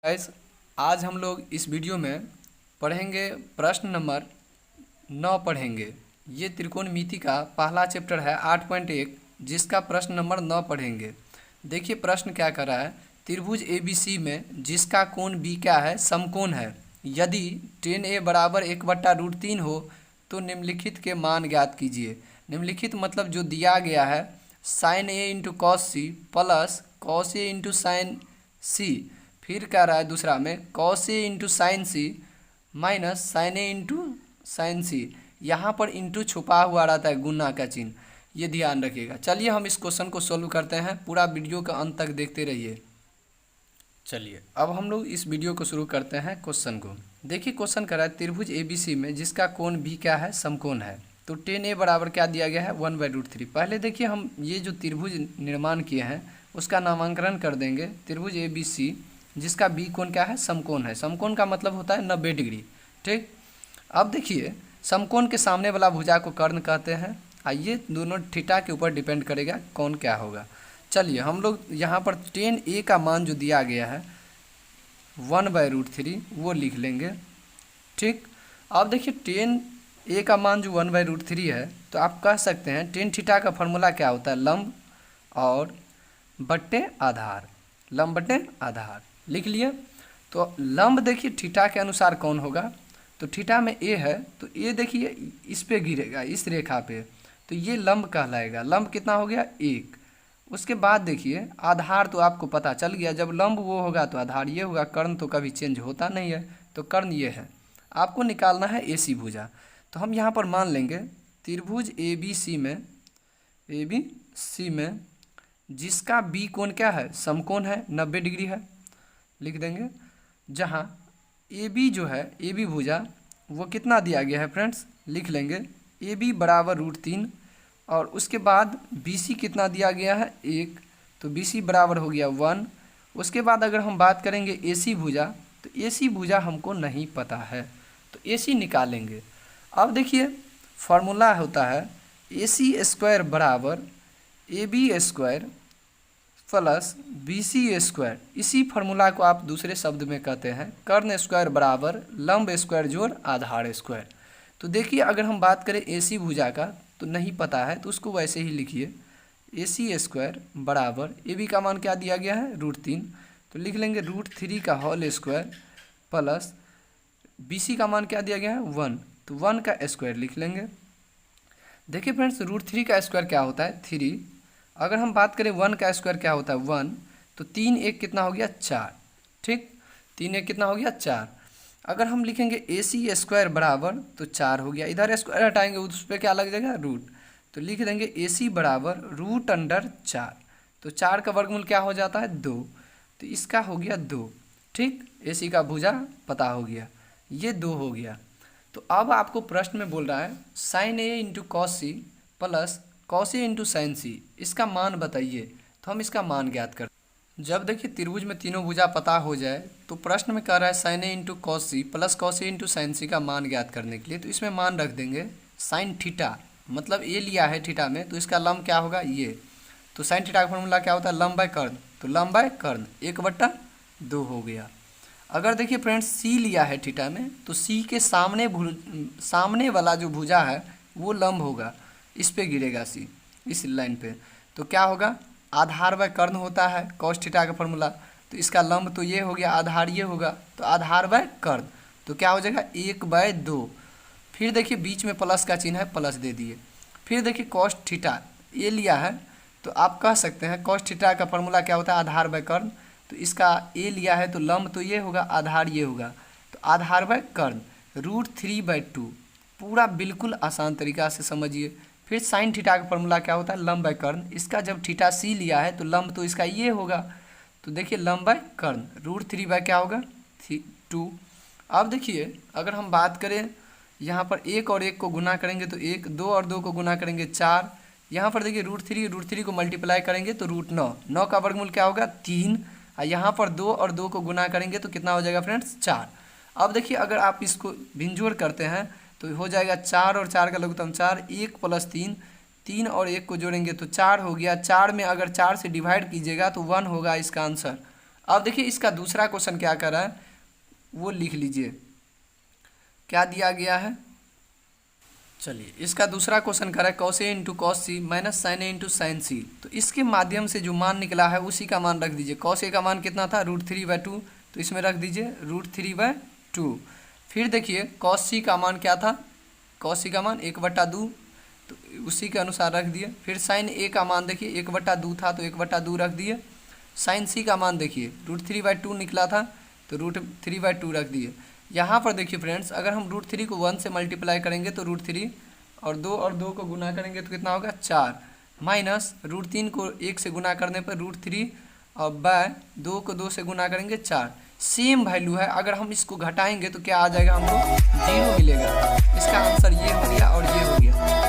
Guys, आज हम लोग इस वीडियो में पढ़ेंगे प्रश्न नंबर 9 पढ़ेंगे। ये त्रिकोणमिति का पहला चैप्टर है 8.1, जिसका प्रश्न नंबर 9 पढ़ेंगे। देखिए प्रश्न क्या कर रहा है। त्रिभुज ABC में जिसका कोण B क्या है, समकोण है। यदि tan A बराबर 1/√3 हो तो निम्नलिखित के मान ज्ञात कीजिए। निम्नलिखित मतलब जो दिया गया है sin A into cos C plus cos A into sine C, फिर कह रहा है दूसरा में cos A into sine C minus sine A into sine C. यहाँ पर इंटू छुपा हुआ रहता है, गुना का चिन्ह, ये ध्यान रखिएगा। चलिए हम इस क्वेश्चन को सोल्व करते हैं, पूरा वीडियो का अंत तक देखते रहिए। चलिए अब हम लोग इस वीडियो को शुरू करते हैं क्वेश्चन को। देखिए क्वेश्चन कर रहा है त्रिभुज ABC में जिसका कोण B क्या है, समकोण है। तो tan A बराबर क्या दिया गया है, 1/√3। पहले देखिए हम ये जो त्रिभुज निर्माण किए हैं उसका नामांकन कर देंगे त्रिभुज ABC जिसका B कोण क्या है, समकोण है। समकोण का मतलब होता है 90 डिग्री। ठीक, अब देखिए समकोण के सामने वाला भुजा को कर्ण कहते हैं। ये दोनों थीटा के ऊपर डिपेंड करेगा कौन क्या होगा। चलिए हम लोग यहाँ पर tan A का मान जो दिया गया है 1/√3 वो लिख लेंगे। ठीक, अब देखिए tan A का मान जो 1/√3 है, तो आप कह सकते हैं tan थीटा का फॉर्मूला क्या होता है, लंब और बट्टे आधार। लंब बट्टे आधार लिख लिए। तो लंब देखिए थीटा के अनुसार कौन होगा, तो थीटा में A है तो A देखिए इस पे गिरेगा, इस रेखा पे, तो ये लंब कहलाएगा। लंब कितना हो गया, 1। उसके बाद देखिए आधार तो आपको पता चल गया, जब लंब वो होगा तो आधार ये होगा। कर्ण तो कभी चेंज होता नहीं है, तो कर्ण ये है। आपको निकालना है AC भुजा। तो हम यहाँ पर मान लेंगे त्रिभुज ABC में जिसका B कोण क्या है, समकोण है, 90 डिग्री है, लिख देंगे। जहाँ AB जो है, AB भुजा वो कितना दिया गया है फ्रेंड्स, लिख लेंगे AB बराबर √3। और उसके बाद BC कितना दिया गया है, 1, तो BC बराबर हो गया 1। उसके बाद अगर हम बात करेंगे AC भुजा, तो AC भुजा हमको नहीं पता है, तो AC निकालेंगे। अब देखिए फार्मूला होता है AC² बराबर AB² प्लस BC²। इसी फार्मूला को आप दूसरे शब्द में कहते हैं कर्ण स्क्वायर बराबर लंब स्क्वायर जोड़ आधार स्क्वायर। तो देखिए अगर हम बात करें AC भुजा का तो नहीं पता है, तो उसको वैसे ही लिखिए AC² बराबर AB का मान क्या दिया गया है, √3, तो लिख लेंगे √3 का होल स्क्वायर प्लस BC का मान क्या दिया गया है, 1, तो 1 का स्क्वायर लिख लेंगे। देखिए फ्रेंड्स √3 का स्क्वायर क्या होता है, 3। अगर हम बात करें 1 का स्क्वायर क्या होता है, 1, तो 3 1 कितना हो गया, 4। ठीक, 3 1 कितना हो गया, 4। अगर हम लिखेंगे AC² बराबर, तो 4 हो गया, इधर स्क्वायर हटाएंगे उस पर क्या लग जाएगा, रूट, तो लिख देंगे AC बराबर √4। तो 4 का वर्गमूल क्या हो जाता है, 2, तो इसका हो गया 2। ठीक, AC का भुजा पता हो गया, ये 2 हो गया। तो अब आपको प्रश्न में बोल रहा है sin A into cos C plus cos A into sine C, इसका मान बताइए। तो हम इसका मान ज्ञात कर, जब देखिए त्रिभुज में तीनों भुजा पता हो जाए तो प्रश्न में कह रहा है sin A into cos C plus cos A into sine C का मान ज्ञात करने के लिए, तो इसमें मान रख देंगे साइन थीटा, मतलब ए लिया है थीटा में, तो इसका लंब क्या होगा, ये। तो साइन थीटा का फॉर्मूला क्या होता है, लंब बाय कर्ण, तो लंब बाय कर्ण 1/2 हो गया। अगर देखिए फ्रेंड्स सी लिया है थीटा में, तो सी के सामने वाला जो भुजा है वो लंब होगा, इस पे गिरेगा सी, इस लाइन पे, तो क्या होगा, आधार बाय कर्ण होता है कॉस थीटा का फॉर्मूला, तो इसका लंब तो ये हो गया, आधार ये होगा, तो आधार बाय कर्ण, तो क्या हो जाएगा 1/2। फिर देखिए बीच में प्लस का चिन्ह है, प्लस दे दिए। फिर देखिए कॉस थीटा ये लिया है, तो आप कह सकते हैं कॉस थीटा का फॉर्मूला क्या होता है, आधार बाय कर्ण, तो इसका ए लिया है तो लंब तो ये होगा, आधार ये होगा, तो आधार बाय कर्ण √3/2। पूरा बिल्कुल आसान तरीका से समझिए। फिर साइन थीटा का फॉर्मूला क्या होता है, लंब बाय कर्ण, इसका जब थीटा सी लिया है तो लंब तो इसका ये होगा, तो देखिए लंब बाय कर्ण √3 क्या होगा, 2। अब देखिए अगर हम बात करें यहाँ पर 1 और 1 को गुना करेंगे तो 1, 2 और 2 को गुना करेंगे 4। यहाँ पर देखिए √3 को मल्टीप्लाई करेंगे तो √9, 9 का वर्गमूल क्या होगा, 3। और यहाँ पर 2 और 2 को गुना करेंगे तो कितना हो जाएगा फ्रेंड्स, 4। अब देखिए अगर आप इसको भिंजोड़ करते हैं तो हो जाएगा 4 और 4 का लघुत्तम 4, 1 + 3, 3 और 1 को जोड़ेंगे तो 4 हो गया। 4 में अगर 4 से डिवाइड कीजिएगा तो 1 होगा इसका आंसर। अब देखिए इसका दूसरा क्वेश्चन क्या कर रहा है वो लिख लीजिए, क्या दिया गया है। चलिए इसका दूसरा क्वेश्चन कर रहा है cos A into cos C minus sine A into sine सी। तो इसके माध्यम से जो मान निकला है उसी का मान रख दीजिए। कॉस ए का मान कितना था, √3/2, तो इसमें रख दीजिए √3/2। फिर देखिए कॉस सी का मान क्या था, कॉस सी का मान 1/2, तो उसी के अनुसार रख दिए। फिर साइन ए का मान देखिए 1/2 था तो 1/2 रख दिए। साइन सी का मान देखिए √3/2 निकला था तो √3/2 रख दिए। यहाँ पर देखिए फ्रेंड्स, अगर हम √3 को 1 से मल्टीप्लाई करेंगे तो √3 और 2 को गुना करेंगे तो कितना होगा 4, माइनस √3 को 1 से गुना करने पर √3 और बाय 2 को 2 से गुना करेंगे 4। सेम वैल्यू है, अगर हम इसको घटाएंगे तो क्या आ जाएगा हमको 0 मिलेगा। इसका आंसर ये हो गया और ये हो गया।